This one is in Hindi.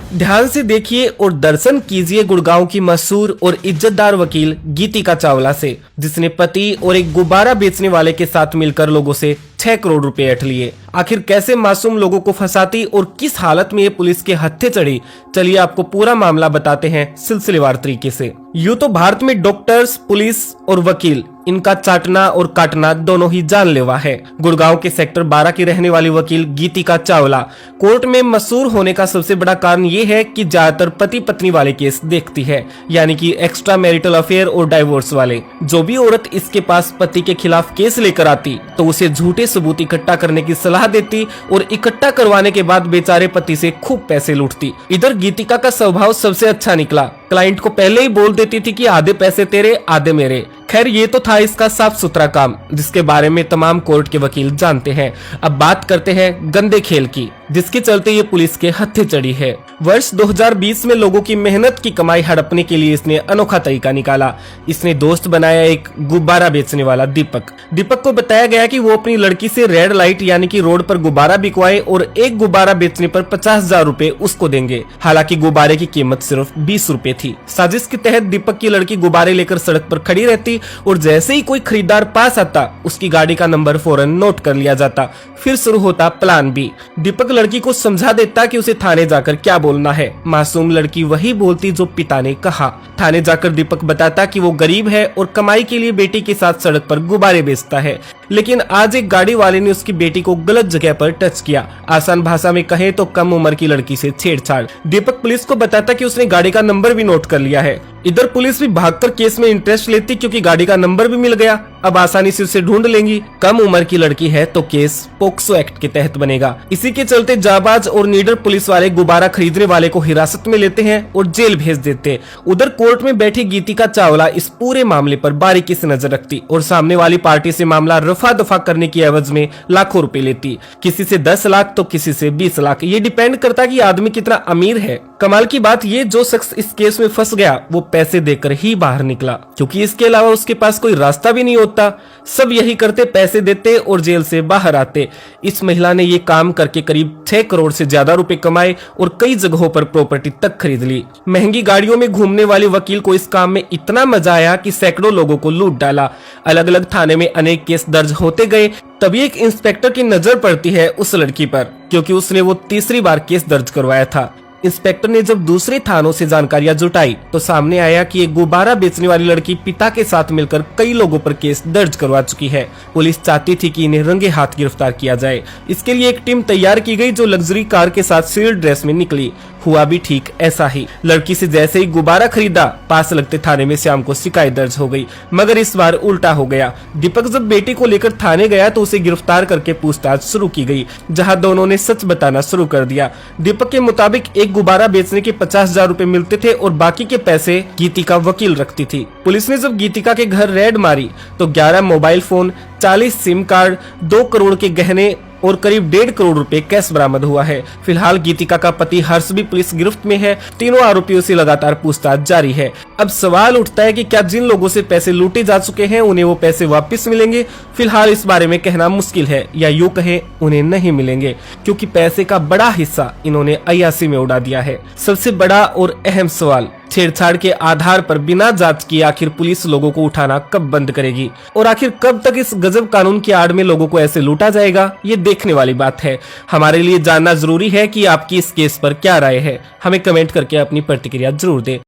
ध्यान से देखिए और दर्शन कीजिए गुड़गांव की मशहूर और इज्जतदार वकील गीतिका चावला से, जिसने पति और एक गुब्बारा बेचने वाले के साथ मिलकर लोगों से 6 करोड़ रुपए ऐंठ लिए। आखिर कैसे मासूम लोगों को फंसाती और किस हालत में ये पुलिस के हत्थे चढ़ी, चलिए आपको पूरा मामला बताते हैं सिलसिलेवार तरीके से। यूं तो भारत में डॉक्टर्स, पुलिस और वकील, इनका चाटना और काटना दोनों ही जानलेवा है। गुड़गांव के सेक्टर 12 की रहने वाली वकील गीतिका चावला कोर्ट में मशहूर होने का सबसे बड़ा कारण ये है कि ज्यादातर पति पत्नी वाले केस देखती है, यानी कि एक्स्ट्रा मैरिटल अफेयर और डाइवोर्स वाले। जो भी औरत इसके पास पति के खिलाफ केस लेकर आती तो उसे झूठे सबूत इकट्ठा करने की सलाह देती और इकट्ठा करवाने के बाद बेचारे पति से खूब पैसे लूटती। इधर गीतिका का स्वभाव सबसे अच्छा निकला, क्लाइंट को पहले ही बोल देती थी कि आधे पैसे तेरे आधे मेरे। खैर ये तो था इसका साफ सुथरा काम, जिसके बारे में तमाम कोर्ट के वकील जानते हैं। अब बात करते हैं गंदे खेल की, जिसके चलते ये पुलिस के हत्थे चढ़ी है। वर्ष 2020 में लोगों की मेहनत की कमाई हड़पने के लिए इसने अनोखा तरीका निकाला। इसने दोस्त बनाया एक गुब्बारा बेचने वाला दीपक। दीपक को बताया गया कि वो अपनी लड़की से रेड लाइट यानी कि रोड पर गुब्बारा बिकवाए और एक गुब्बारा बेचने पर 50,000 रुपए उसको देंगे। हालांकि गुब्बारे की कीमत सिर्फ 20 रुपए थी। साजिश के तहत दीपक की लड़की गुब्बारे लेकर सड़क पर खड़ी रहती और जैसे ही कोई खरीदार पास आता उसकी गाड़ी का नंबर फौरन नोट कर लिया जाता। फिर शुरू होता प्लान बी। दीपक लड़की को समझा देता कि उसे थाने जाकर क्या बोलना है। मासूम लड़की वही बोलती जो पिता ने कहा। थाने जाकर दीपक बताता कि वो गरीब है और कमाई के लिए बेटी के साथ सड़क पर गुब्बारे बेचता है, लेकिन आज एक गाड़ी वाले ने उसकी बेटी को गलत जगह पर टच किया। आसान भाषा में कहें तो कम उम्र की लड़की से छेड़छाड़। दीपक पुलिस को बताता कि उसने गाड़ी का नंबर भी नोट कर लिया है। इधर पुलिस भी भागकर केस में इंटरेस्ट लेती क्योंकि गाड़ी का नंबर भी मिल गया। अब आसानी से उसे ढूंढ लेंगी। कम उम्र की लड़की है तो केस पोक्सो एक्ट के तहत बनेगा। इसी के चलते जाबाज और नीडर पुलिस वाले गुब्बारा खरीदने वाले को हिरासत में लेते हैं और जेल भेज देते। उधर कोर्ट में बैठी गीतिका चावला इस पूरे मामले पर बारीकी से नजर रखती और सामने वाली पार्टी से मामला रफा दफा करने की एवज में लाखों रुपए लेती। किसी से 10 लाख तो किसी से 20 लाख। ये डिपेंड करता कि आदमी कितना अमीर है। कमाल की बात ये, जो शख्स इस केस में फंस गया वो पैसे देकर ही बाहर निकला, क्योंकि इसके अलावा उसके पास कोई रास्ता भी नहीं होता। सब यही करते, पैसे देते और जेल से बाहर आते। इस महिला ने ये काम करके करीब 6 करोड़ से ज्यादा रुपए कमाए और कई जगहों पर प्रॉपर्टी तक खरीद ली। महंगी गाड़ियों में घूमने वाले वकील को इस काम में इतना मजा आया कि सैकड़ों लोगों को लूट डाला। अलग अलग थाने में अनेक केस दर्ज होते गए। तभी एक इंस्पेक्टर की नजर पड़ती है उस लड़की पर, क्योंकि उसने वो तीसरी बार केस दर्ज करवाया था। इंस्पेक्टर ने जब दूसरे थानों से जानकारियां जुटाई तो सामने आया कि एक गुब्बारा बेचने वाली लड़की पिता के साथ मिलकर कई लोगों पर केस दर्ज करवा चुकी है। पुलिस चाहती थी कि इन्हें रंगे हाथ गिरफ्तार किया जाए। इसके लिए एक टीम तैयार की गई जो लग्जरी कार के साथ सिविल ड्रेस में निकली। हुआ भी ठीक ऐसा ही। लड़की से जैसे ही गुब्बारा खरीदा, पास लगते थाने में श्याम को शिकायत दर्ज हो गई, मगर इस बार उल्टा हो गया। दीपक जब बेटी को लेकर थाने गया तो उसे गिरफ्तार करके पूछताछ शुरू की गई, जहां दोनों ने सच बताना शुरू कर दिया। दीपक के मुताबिक एक गुब्बारा बेचने के 50,000 रुपए मिलते थे और बाकी के पैसे गीतिका वकील रखती थी। पुलिस ने जब गीतिका के घर रेड मारी तो 11 mobile phone, 40 SIM card, 2 crore के गहने और करीब 1.5 करोड़ रुपए कैश बरामद हुआ है। फिलहाल गीतिका का पति हर्ष भी पुलिस गिरफ्त में है। तीनों आरोपियों से लगातार पूछताछ जारी है। अब सवाल उठता है कि क्या जिन लोगों से पैसे लूटे जा चुके हैं उन्हें वो पैसे वापस मिलेंगे? फिलहाल इस बारे में कहना मुश्किल है, या यूं कहें उन्हें नहीं मिलेंगे, क्योंकि पैसे का बड़ा हिस्सा इन्होंने अय्यासी में उड़ा दिया है। सबसे बड़ा और अहम सवाल, छेड़छाड़ के आधार पर बिना जांच किए आखिर पुलिस लोगों को उठाना कब बंद करेगी, और आखिर कब तक इस गजब कानून की आड़ में लोगों को ऐसे लूटा जाएगा? ये देखने वाली बात है। हमारे लिए जानना जरूरी है कि आपकी इस केस पर क्या राय है। हमें कमेंट करके अपनी प्रतिक्रिया जरूर दें।